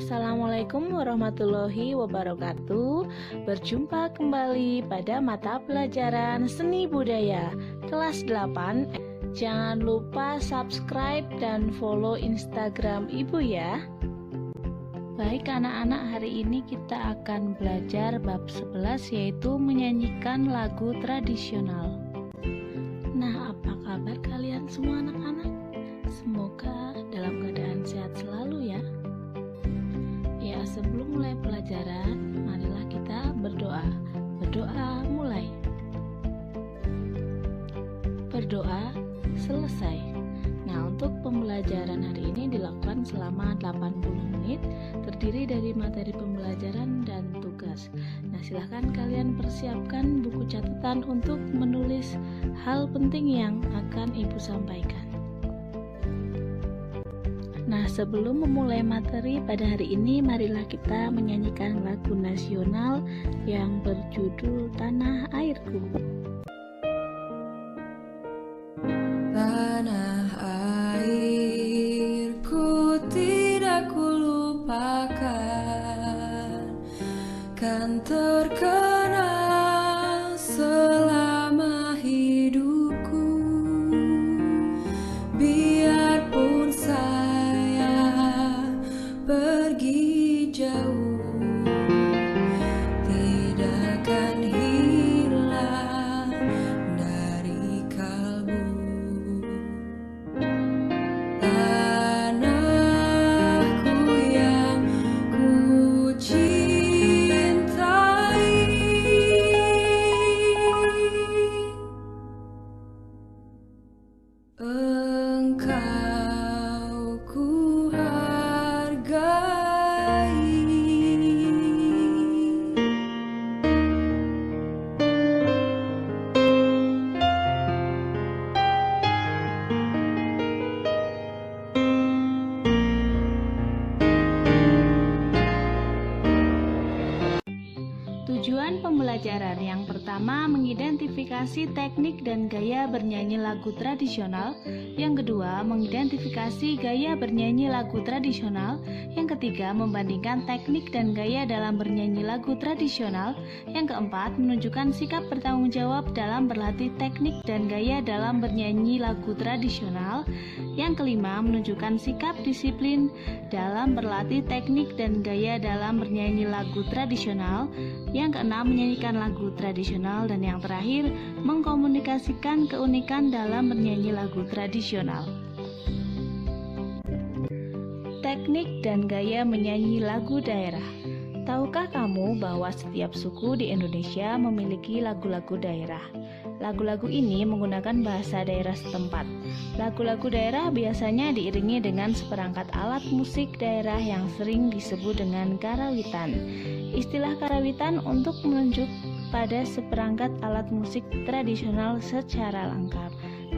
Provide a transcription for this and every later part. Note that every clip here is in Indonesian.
Assalamualaikum warahmatullahi wabarakatuh. Berjumpa kembali pada mata pelajaran Seni Budaya kelas 8. Jangan lupa subscribe dan follow Instagram Ibu ya. Baik anak-anak, hari ini kita akan belajar bab 11 yaitu menyanyikan lagu tradisional. Nah, apa kabar kalian semua anak-anak? Semoga dalam keadaan sehat selalu ya. Ya, sebelum mulai pelajaran, marilah kita berdoa. Berdoa mulai. Berdoa selesai. Nah, untuk pembelajaran hari ini dilakukan selama 80 menit, terdiri dari materi pembelajaran dan tugas. Nah, silahkan kalian persiapkan buku catatan untuk menulis hal penting yang akan Ibu sampaikan. Nah, sebelum memulai materi pada hari ini, marilah kita menyanyikan lagu nasional yang berjudul Tanah Airku. Tanah airku tidak kulupakan, kan terkenal selama hidupku. Biarpun saya pergi jauh, tidak akan hilang dari kalbu. Tanahku yang ku cintai, Engkau ku hargai. Tujuan pembelajaran yang pertama, mengidentifikasi teknik dan gaya bernyanyi lagu tradisional. Yang kedua, mengidentifikasi gaya bernyanyi lagu tradisional. Yang ketiga, membandingkan teknik dan gaya dalam bernyanyi lagu tradisional. Yang keempat, menunjukkan sikap bertanggung jawab dalam berlatih teknik dan gaya dalam bernyanyi lagu tradisional. Yang kelima, menunjukkan sikap disiplin dalam berlatih teknik dan gaya dalam bernyanyi lagu tradisional. Yang keenam, menyanyikan lagu tradisional. Dan yang terakhir, mengkomunikasikan keunikan dalam bernyanyi lagu tradisional. Teknik dan gaya menyanyi lagu daerah. Tahukah kamu bahwa setiap suku di Indonesia memiliki lagu-lagu daerah? Lagu-lagu ini menggunakan bahasa daerah setempat. Lagu-lagu daerah biasanya diiringi dengan seperangkat alat musik daerah yang sering disebut dengan karawitan. Istilah karawitan untuk menunjuk pada seperangkat alat musik tradisional secara lengkap.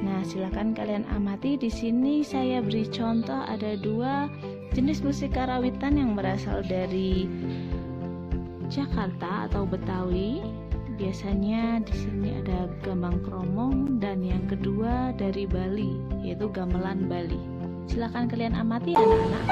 Nah, silakan kalian amati. Di sini saya beri contoh, ada dua jenis musik karawitan yang berasal dari Jakarta atau Betawi. Biasanya di sini ada gambang kromong, dan yang kedua dari Bali, yaitu gamelan Bali. Silakan kalian amati anak-anak.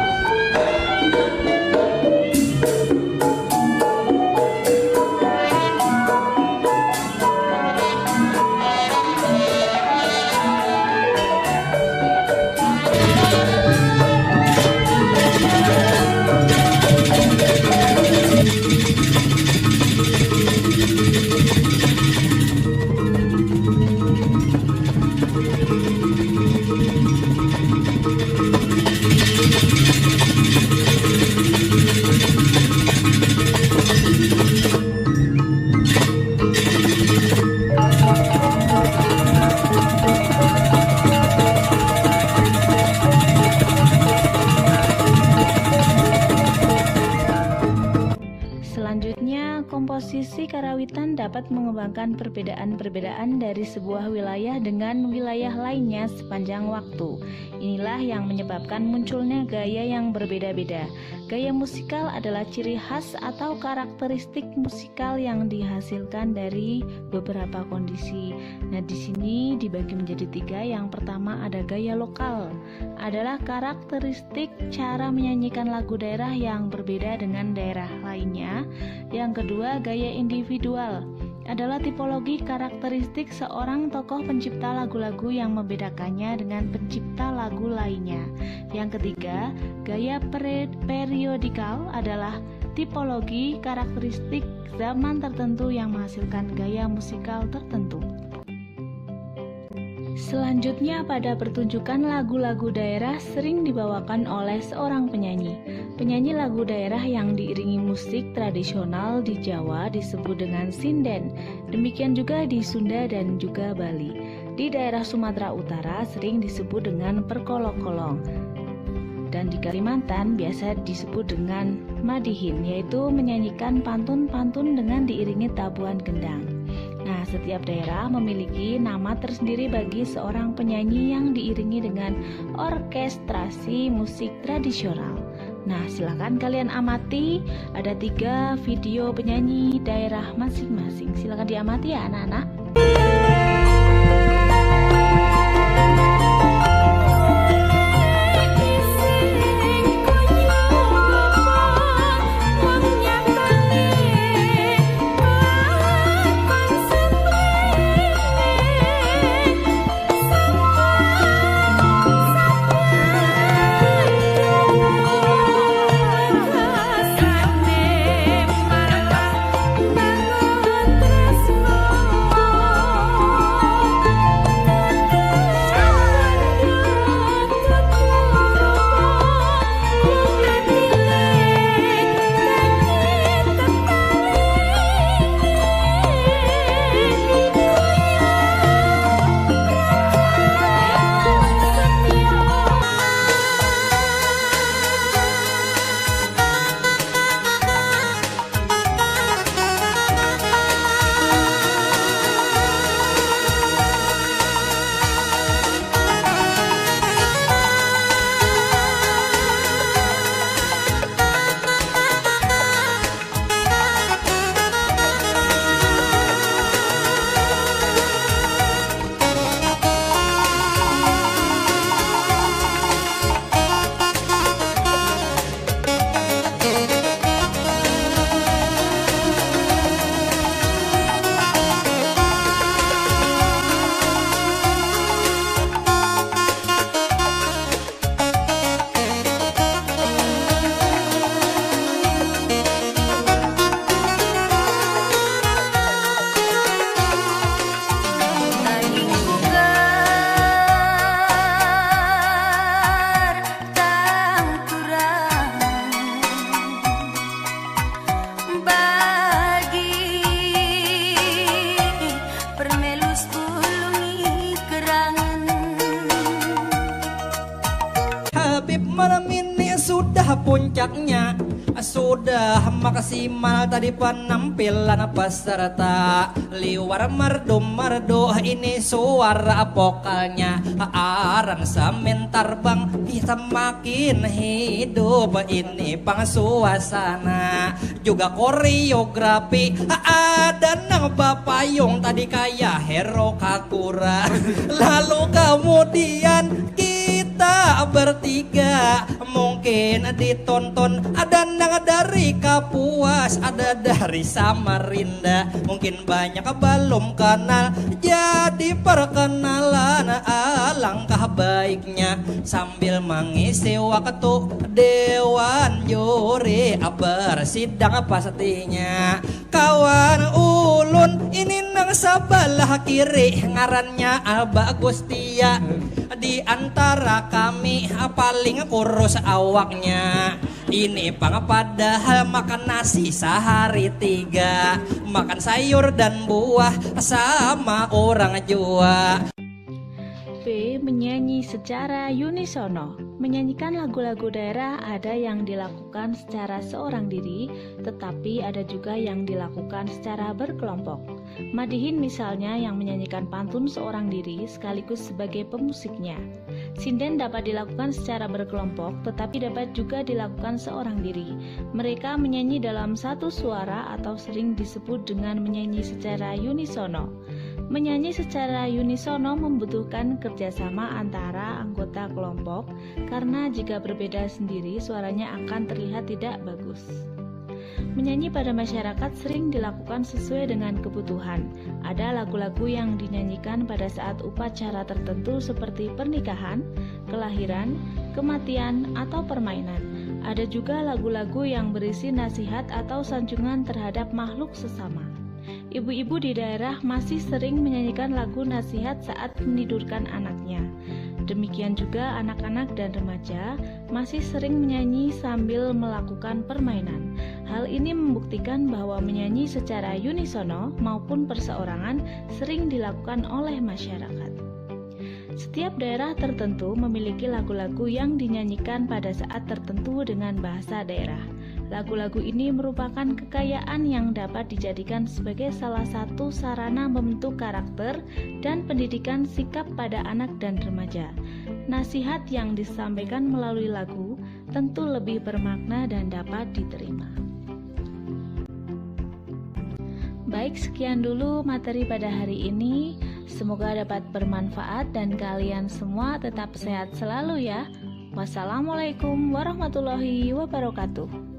Musisi karawitan dapat mengembangkan perbedaan-perbedaan dari sebuah wilayah dengan wilayah lainnya sepanjang waktu. Inilah yang menyebabkan munculnya gaya yang berbeda-beda. Gaya musikal adalah ciri khas atau karakteristik musikal yang dihasilkan dari beberapa kondisi. Nah, di sini dibagi menjadi 3. Yang pertama ada gaya lokal, adalah karakteristik cara menyanyikan lagu daerah yang berbeda dengan daerah lainnya. Yang kedua, gaya individual adalah tipologi karakteristik seorang tokoh pencipta lagu-lagu yang membedakannya dengan pencipta lagu lainnya. Yang ketiga, gaya periodikal adalah tipologi karakteristik zaman tertentu yang menghasilkan gaya musikal tertentu. Selanjutnya, pada pertunjukan lagu-lagu daerah sering dibawakan oleh seorang penyanyi. Penyanyi lagu daerah yang diiringi musik tradisional di Jawa disebut dengan sinden. Demikian juga di Sunda dan juga Bali. Di daerah Sumatera Utara sering disebut dengan perkolok-kolong. Dan di Kalimantan biasa disebut dengan madihin, yaitu menyanyikan pantun-pantun dengan diiringi tabuhan gendang. Nah, setiap daerah memiliki nama tersendiri bagi seorang penyanyi yang diiringi dengan orkestrasi musik tradisional. Nah, silakan kalian amati, ada 3 video penyanyi daerah masing-masing. Silakan diamati ya anak-anak. Malam ini sudah puncaknya, sudah maksimal tadi penampilan peserta. Liwar merdu-merdu ini suara vokalnya, aransemen sementar bang semakin hidup ini pang suasana. Juga koreografi ada nang bapayung tadi kayak hero Kakura. Lalu kemudian kita bertiga mungkin ditonton, ada nang dari Kapuas, ada dari Samarinda, mungkin banyak belum kenal, jadi perkenalan alangkah baiknya sambil mengisi waktu dewan juri bersidang pastinya. Kawan ulun ini nang sebelah kiri ngarannya Bagus Tia, di antara kami paling kurus awaknya. Ini pang padahal makan nasi sehari 3, makan sayur dan buah sama orang jua. B. menyanyi secara unisono. Menyanyikan lagu-lagu daerah ada yang dilakukan secara seorang diri, tetapi ada juga yang dilakukan secara berkelompok. Madihin misalnya yang menyanyikan pantun seorang diri sekaligus sebagai pemusiknya. Sinden dapat dilakukan secara berkelompok, tetapi dapat juga dilakukan seorang diri. Mereka menyanyi dalam satu suara atau sering disebut dengan menyanyi secara unisono. Menyanyi secara unisono membutuhkan kerjasama antara anggota kelompok, karena jika berbeda sendiri suaranya akan terlihat tidak bagus. Menyanyi pada masyarakat sering dilakukan sesuai dengan kebutuhan. Ada lagu-lagu yang dinyanyikan pada saat upacara tertentu seperti pernikahan, kelahiran, kematian, atau permainan. Ada juga lagu-lagu yang berisi nasihat atau sanjungan terhadap makhluk sesama. Ibu-ibu di daerah masih sering menyanyikan lagu nasihat saat menidurkan anaknya. Demikian juga anak-anak dan remaja masih sering menyanyi sambil melakukan permainan. Hal ini membuktikan bahwa menyanyi secara unisono maupun perseorangan sering dilakukan oleh masyarakat. Setiap daerah tertentu memiliki lagu-lagu yang dinyanyikan pada saat tertentu dengan bahasa daerah. Lagu-lagu ini merupakan kekayaan yang dapat dijadikan sebagai salah satu sarana membentuk karakter dan pendidikan sikap pada anak dan remaja. Nasihat yang disampaikan melalui lagu tentu lebih bermakna dan dapat diterima. Baik, sekian dulu materi pada hari ini. Semoga dapat bermanfaat dan kalian semua tetap sehat selalu ya. Wassalamualaikum warahmatullahi wabarakatuh.